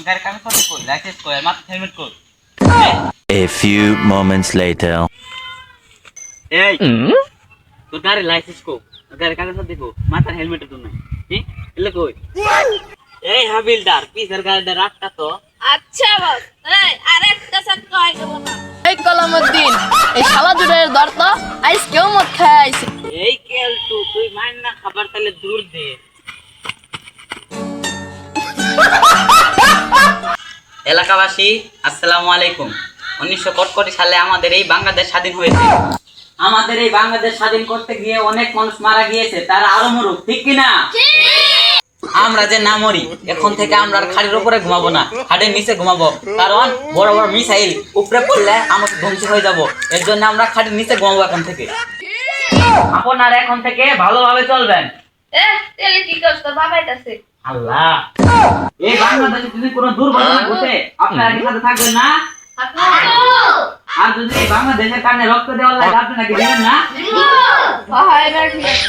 গাড়ির কাগজপত্র কই, লাইসেন্স কই, আর মাথায় হেলমেট কই? A few moments later. এই তোর গাড়ির লাইসেন্স কই, গাড়ির কাগজপত্র দেখো, মাথার হেলমেট তো নাই, কি এলে কই? এই হাবিলদার, পিছের গাড়িটা রাখতা তো। আচ্ছা বস, এই আরেকটা চাক্কা হয়ে গেল না। এই কলামউদ্দিন, এই শালা দুটোর দর তো আইস কেউ মদ খায় আইছে। এই কেলটু, তুই মাইন না খাবার তাহলে দূর দে। এলাকাবাসী আসসালামু আলাইকুম। 1961 সালে আমাদের এই বাংলাদেশ স্বাধীন হয়েছে। আমাদের এই বাংলাদেশ স্বাধীন করতে গিয়ে অনেক মানুষ মারা গিয়েছে, তারা আরো মরুক, ঠিক কিনা? আমরা যে না মরি, এখন থেকে আমরা আর খাটের উপরে ঘুমাবো না, খাটের নিচে ঘুমাবো, কারণ বড় বড় মিসাইল উপরে পড়লে আমরা ধ্বংস হয়ে যাব। এর জন্য আমরা খাটের নিচে ঘুমাবো এখন থেকে। আপনারা এখন থেকে ভালোভাবে চলবেন। তাহলে কি করছ, তোর বাবা আইতাছে। আল্লাহ, এই বাংলাদেশে যদি কোনো দুর্ঘটনা ঘটে আপনারা কি সাথে থাকবেন না? আর যদি এই বাংলাদেশের কারণে রক্ত দেওয়ার লাগে আপনারা কি দিবেন না? হ্যাঁ, এবার ঠিক আছে।